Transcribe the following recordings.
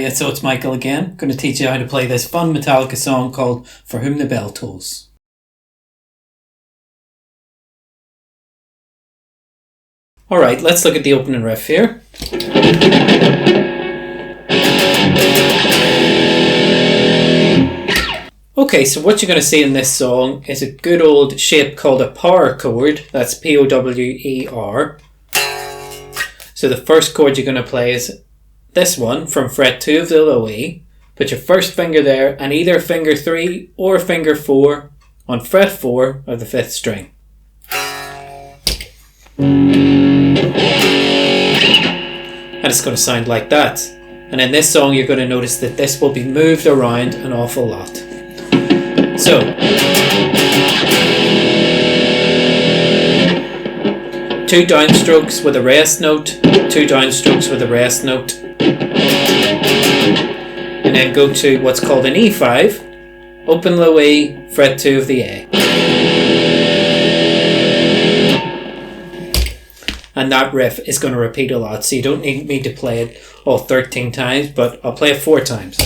Hiya, so it's Michael again. I'm going to teach you how to play this fun Metallica song called For Whom the Bell Tolls. Alright, let's look at the opening riff here. Okay, so what you're going to see in this song is a good old shape called a power chord. That's P-O-W-E-R. So the first chord you're going to play is this one from fret 2 of the low E. Put your first finger there and either finger 3 or finger 4 on fret 4 of the 5th string. And it's going to sound like that. And in this song you're going to notice that this will be moved around an awful lot. So, 2 downstrokes with a rest note, 2 downstrokes with a rest note, and then go to what's called an E5, open low E, fret 2 of the A. And that riff is going to repeat a lot, so you don't need me to play it all 13 times, but I'll play it 4 times.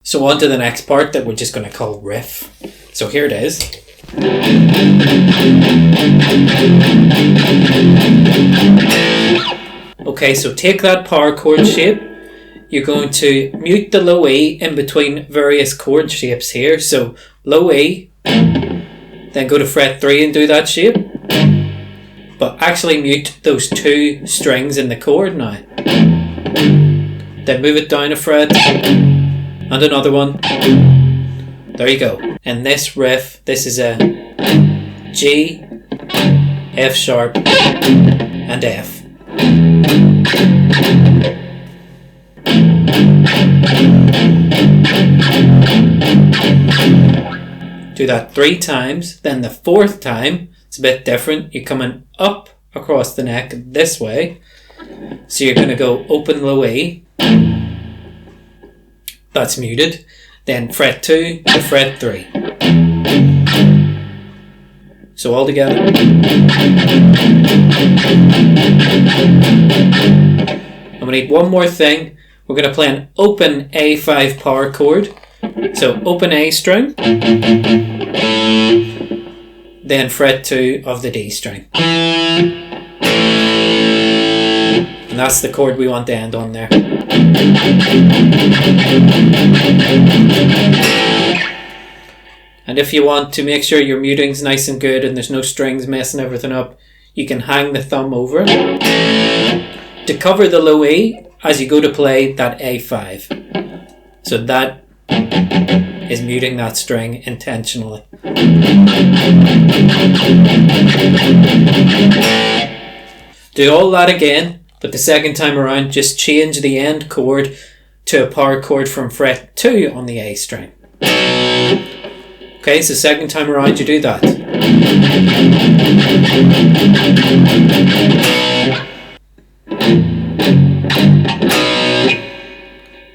So on to the next part that we're just going to call riff. So here it is. Okay, so take that power chord shape. You're going to mute the low E in between various chord shapes here. So low E, then go to fret 3 and do that shape. But actually mute those 2 strings in the chord now. Then move it down a fret. And another one. There you go. And this riff, this is a G, F sharp, and F. Do that 3 times. Then the 4th time, it's a bit different. You're coming up across the neck this way. So you're going to go open low E. That's muted. Then fret 2 to fret 3. So all together. And we need one more thing. We're going to play an open A5 power chord. So open A string. Then fret 2 of the D string. And that's the chord we want to end on there. And if you want to make sure your muting's nice and good and there's no strings messing everything up, you can hang the thumb over to cover the low E as you go to play that A5. So that is muting that string intentionally. Do all that again. But the second time around, just change the end chord to a power chord from fret 2 on the A string. Okay, so second time around you do that.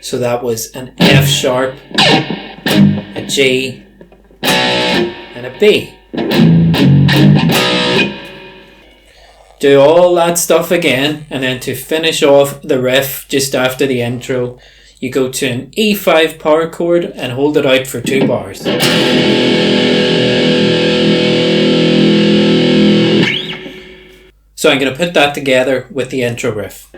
So that was an F sharp, a G, and a B. Do all that stuff again, and then to finish off the riff just after the intro, you go to an E5 power chord and hold it out for 2 bars. So I'm going to put that together with the intro riff.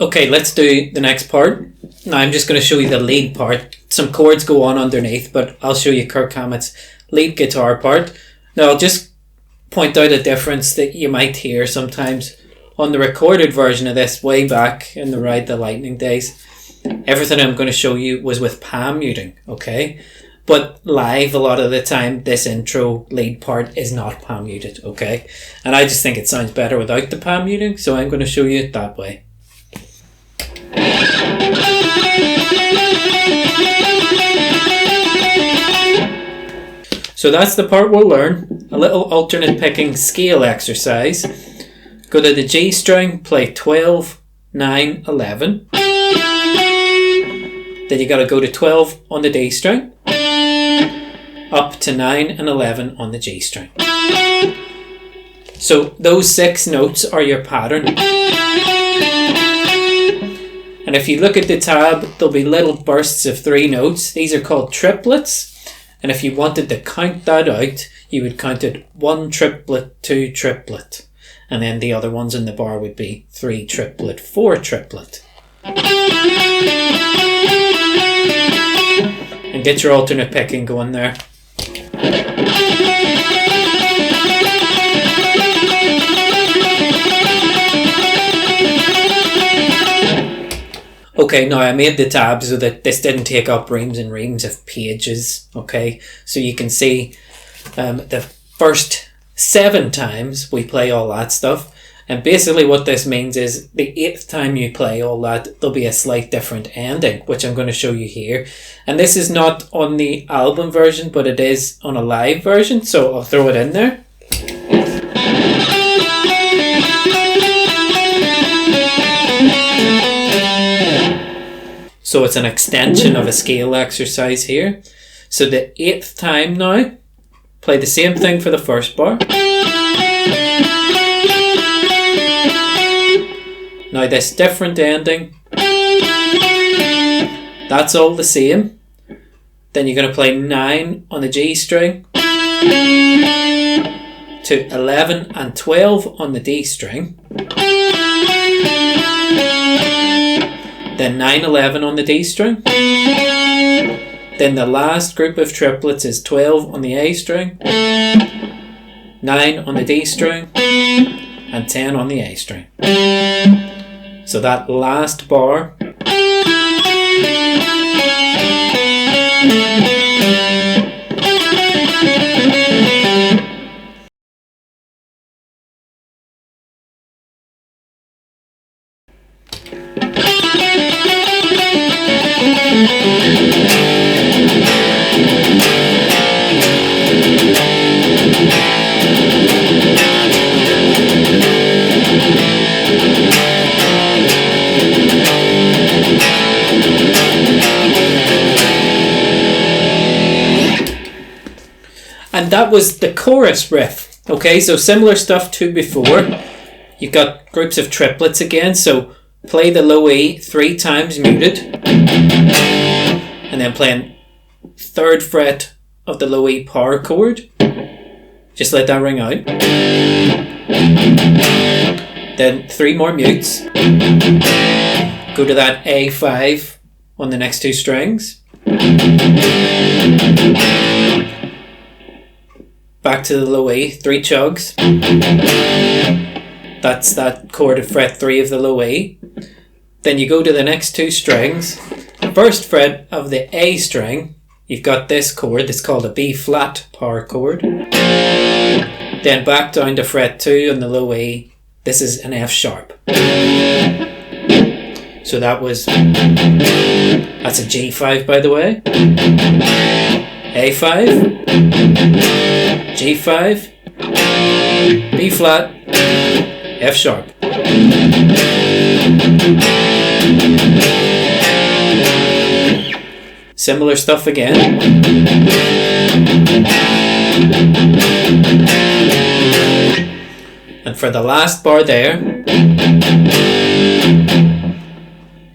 Okay, let's do the next part. Now I'm just going to show you the lead part. Some chords go on underneath, but I'll show you Kirk Hammett's lead guitar part. Now I'll just point out a difference that you might hear sometimes. On the recorded version of this, way back in the Ride the Lightning days, everything I'm going to show you was with palm muting, okay? But live, a lot of the time, this intro lead part is not palm muted, okay? And I just think it sounds better without the palm muting, so I'm going to show you it that way. So that's the part we'll learn. A little alternate picking scale exercise. Go to the G string, play 12, 9, 11. Then you got to go to 12 on the D string, up to 9 and 11 on the G string. So those 6 notes are your pattern. And if you look at the tab, there'll be little bursts of 3 notes. These are called triplets. And if you wanted to count that out, you would count it 1 triplet, 2 triplet. And then the other ones in the bar would be 3 triplet, 4 triplet. And get your alternate picking going there. Okay, now I made the tab so that this didn't take up reams and reams of pages, okay? So you can see the first 7 times we play all that stuff. And basically what this means is the 8th time you play all that, there'll be a slight different ending, which I'm going to show you here. And this is not on the album version, but it is on a live version, so I'll throw it in there. So it's an extension of a scale exercise here. So the 8th time now, play the same thing for the first bar. Now this different ending, that's all the same. Then you're going to play 9 on the G string to 11 and 12 on the D string. Then 9, 11 on the D string. Then the last group of triplets is 12 on the A string, 9 on the D string, and 10 on the A string. So that last bar that was the chorus riff. Okay, so similar stuff to before. You've got groups of triplets again, so play the low E 3 times muted, and then play 3rd fret of the low E power chord. Just let that ring out. Then 3 more mutes. Go to that A5 on the next 2 strings. Back to the low E, 3 chugs. That's that chord of fret 3 of the low E. Then you go to the next 2 strings. First fret of the A string, you've got this chord, it's called a B flat power chord. Then back down to fret 2 on the low E, this is an F sharp. So that's a G5 by the way. A5, G5, B flat, F sharp. Similar stuff again. And for the last bar there,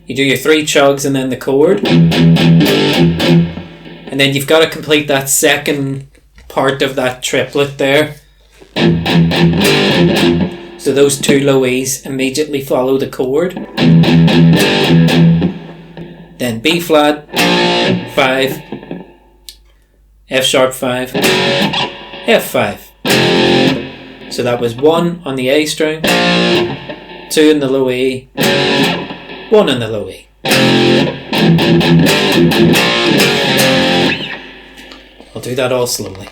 you do your 3 chugs and then the chord. And then you've got to complete that second part of that triplet there. So those two low E's immediately follow the chord. Then B flat, 5, F sharp 5, F5. So that was 1 on the A string, 2 in the low E, 1 in the low E. I'll do that all slowly.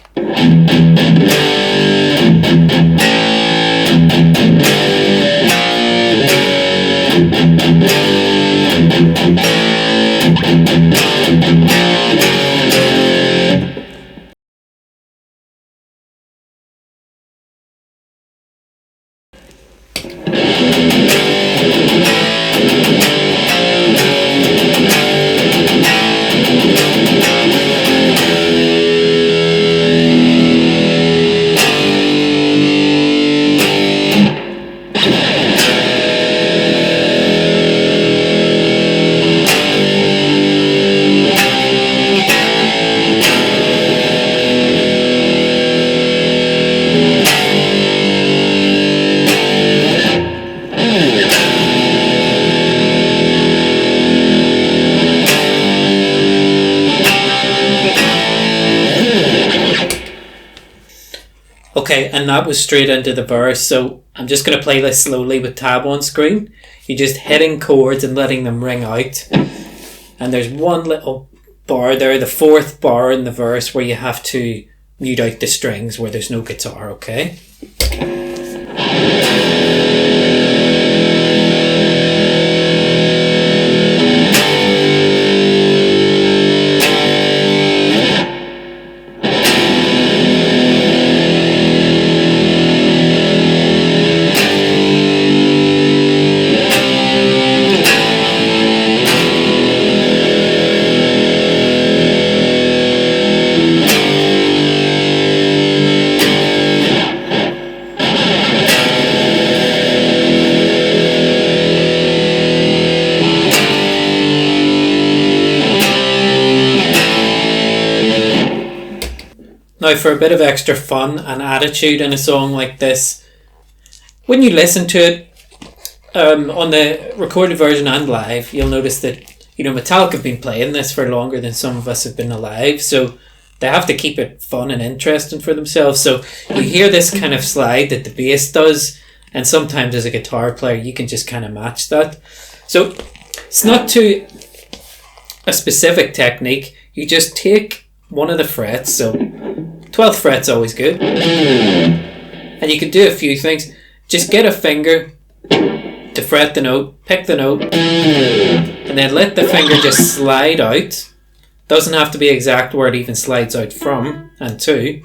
Okay, and that was straight into the verse, so I'm just going to play this slowly with tab on screen. You're just hitting chords and letting them ring out. And there's one little bar there, the fourth bar in the verse, where you have to mute out the strings where there's no guitar, okay? Now, for a bit of extra fun and attitude in a song like this, when you listen to it on the recorded version and live, you'll notice that, Metallica have been playing this for longer than some of us have been alive, so they have to keep it fun and interesting for themselves. So you hear this kind of slide that the bass does, and sometimes as a guitar player you can just kind of match that. So it's not to a specific technique, you just take one of the frets, so 12th fret's always good. And you can do a few things. Just get a finger to fret the note, pick the note, and then let the finger just slide out. Doesn't have to be exact where it even slides out from and to.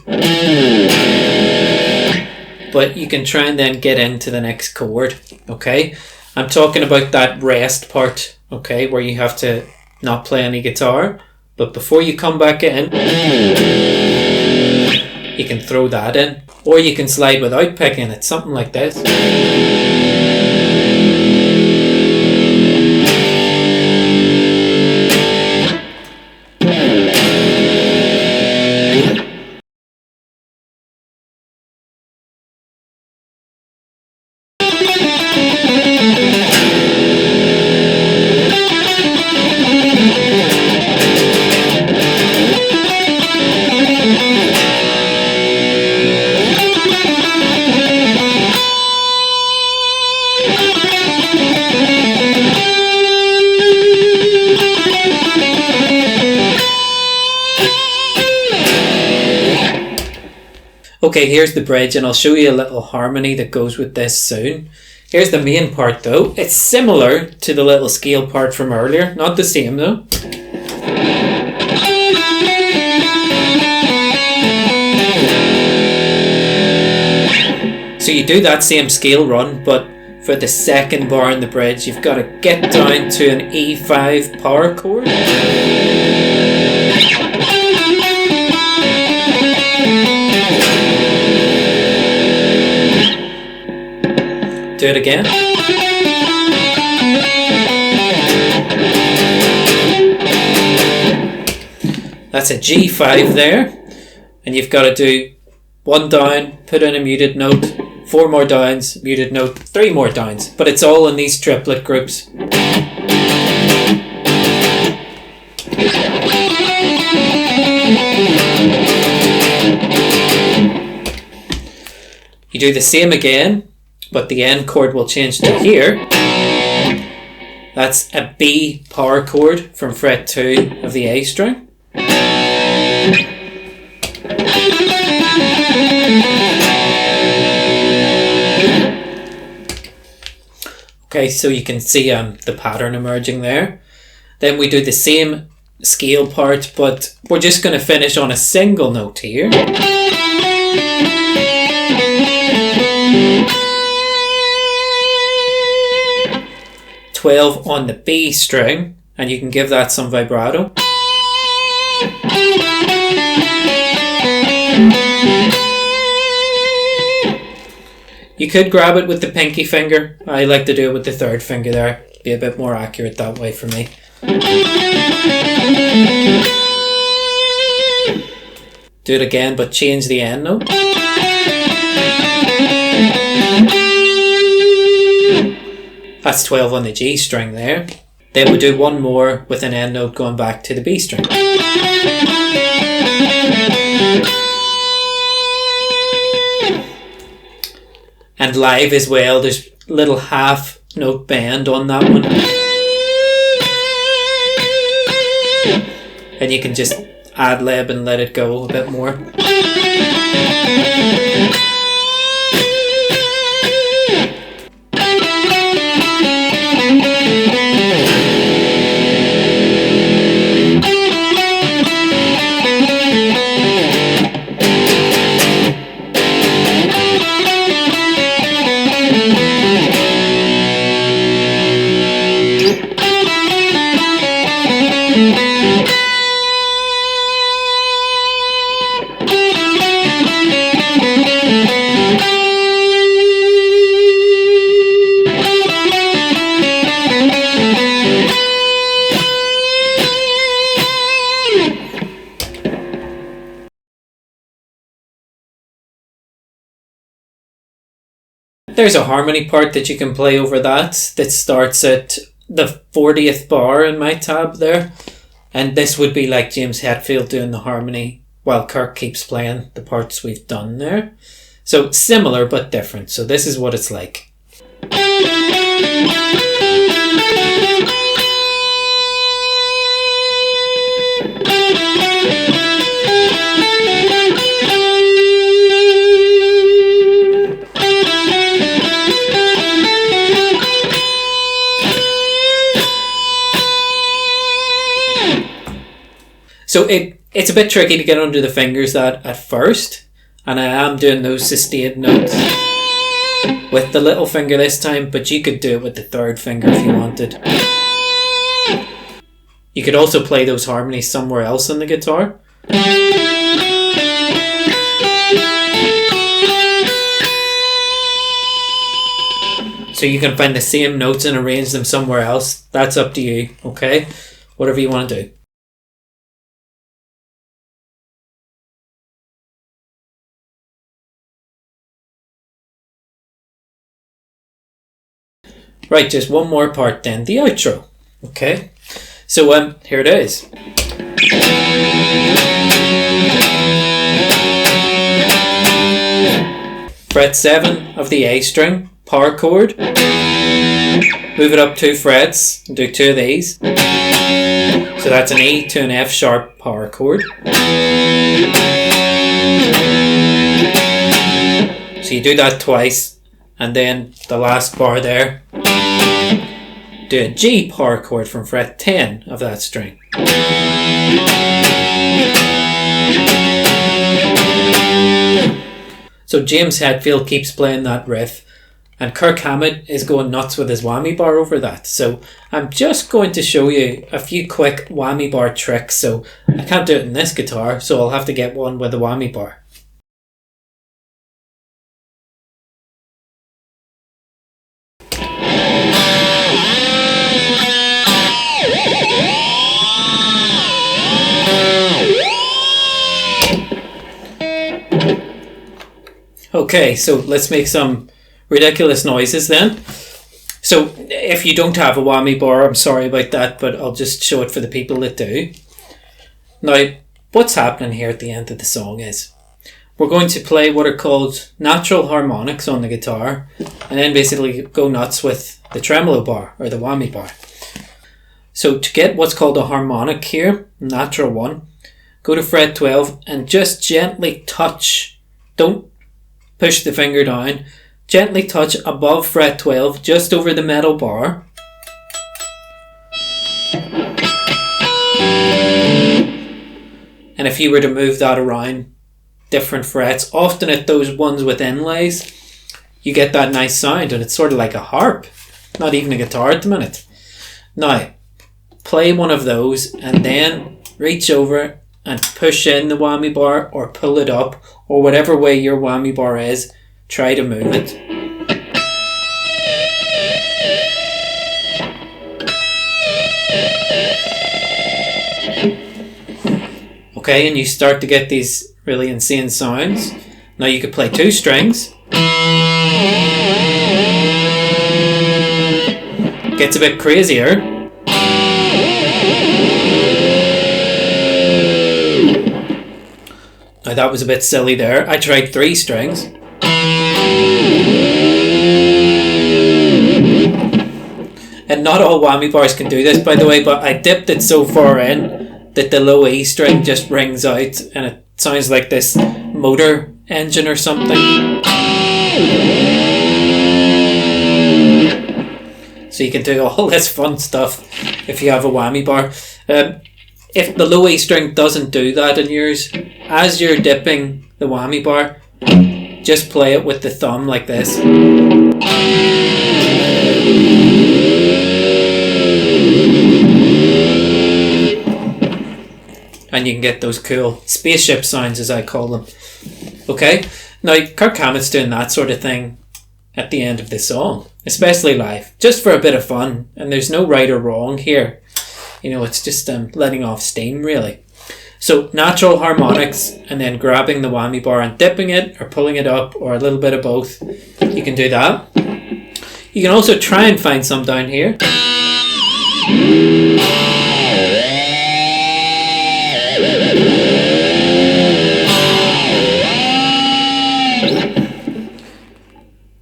But you can try and then get into the next chord, okay? I'm talking about that rest part, okay, where you have to not play any guitar. But before you come back in, you can throw that in, or you can slide without picking it, something like this. Okay, here's the bridge, and I'll show you a little harmony that goes with this soon. Here's the main part though. It's similar to the little scale part from earlier. Not the same though. So you do that same scale run, but for the second bar in the bridge, you've got to get down to an E5 power chord. Do it again. That's a G5 there. And you've got to do one down, put in a muted note, 4 more downs, muted note, 3 more downs. But it's all in these triplet groups. You do the same again, but the end chord will change to here. That's a B power chord from fret 2 of the A string. Okay, so you can see the pattern emerging there. Then we do the same scale part, but we're just going to finish on a single note here. $12 on the B string, and you can give that some vibrato. You could grab it with the pinky finger. I like to do it with the third finger there. Be a bit more accurate that way for me. Do it again, but change the end note. That's 12 on the G string there. Then we'll do one more with an end note going back to the B string. And live as well, there's a little half note bend on that one. And you can just ad-lib and let it go a bit more. There's a harmony part that you can play over that starts at the 40th bar in my tab there. And this would be like James Hetfield doing the harmony while Kirk keeps playing the parts we've done there. So similar but different. So this is what it's like. So it's a bit tricky to get under the fingers that at first, and I am doing those sustained notes with the little finger this time, but you could do it with the third finger if you wanted. You could also play those harmonies somewhere else on the guitar. So you can find the same notes and arrange them somewhere else. That's up to you, okay? Whatever you want to do. Right, just one more part then, the outro. Okay, so here it is. Fret 7 of the A string, power chord. Move it up 2 frets and do 2 of these. So that's an E to an F sharp power chord. So you do that twice. And then the last bar there, do a G power chord from fret 10 of that string. So James Hetfield keeps playing that riff, and Kirk Hammett is going nuts with his whammy bar over that. So I'm just going to show you a few quick whammy bar tricks. So I can't do it in this guitar, so I'll have to get one with a whammy bar. Okay, so let's make some ridiculous noises then. So if you don't have a whammy bar, I'm sorry about that, but I'll just show it for the people that do. Now, what's happening here at the end of the song is we're going to play what are called natural harmonics on the guitar, and then basically go nuts with the tremolo bar or the whammy bar. So to get what's called a harmonic here, natural one, go to fret 12 and just gently touch. Don't push the finger down. Gently touch above fret 12, just over the metal bar. And if you were to move that around different frets, often at those ones with inlays, you get that nice sound, and it's sort of like a harp, not even a guitar at the minute. Now, play one of those and then reach over and push in the whammy bar or pull it up, or whatever way your whammy bar is, try to move it. Okay, and you start to get these really insane sounds. Now you could play 2 strings. Gets a bit crazier. Now that was a bit silly there. I tried 3 strings. And not all whammy bars can do this, by the way, but I dipped it so far in that the low E string just rings out and it sounds like this motor engine or something. So you can do all this fun stuff if you have a whammy bar. If the low E string doesn't do that in yours, as you're dipping the whammy bar, just play it with the thumb like this. And you can get those cool spaceship sounds, as I call them. Okay? Now, Kirk Hammett's doing that sort of thing at the end of the song, especially live, just for a bit of fun. And there's no right or wrong here. You know, it's just letting off steam, really. So, natural harmonics, and then grabbing the whammy bar and dipping it, or pulling it up, or a little bit of both. You can do that. You can also try and find some down here.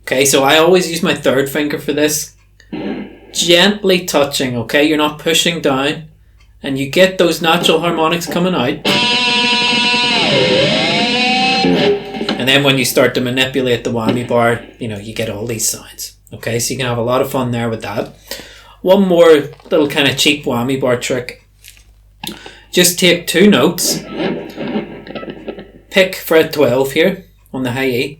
Okay, so I always use my 3rd finger for this. Gently touching, okay? You're not pushing down. And you get those natural harmonics coming out. And then when you start to manipulate the whammy bar, you know, you get all these sounds. Okay, so you can have a lot of fun there with that. One more little kind of cheap whammy bar trick. Just take 2 notes. Pick fret 12 here on the high E.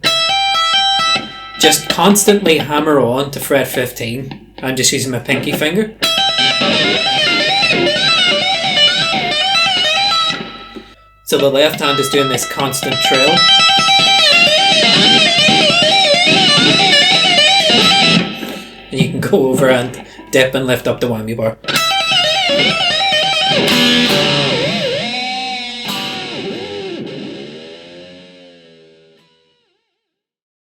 Just constantly hammer on to fret 15. I'm just using my pinky finger. So the left hand is doing this constant trill. And you can go over and dip and lift up the whammy bar.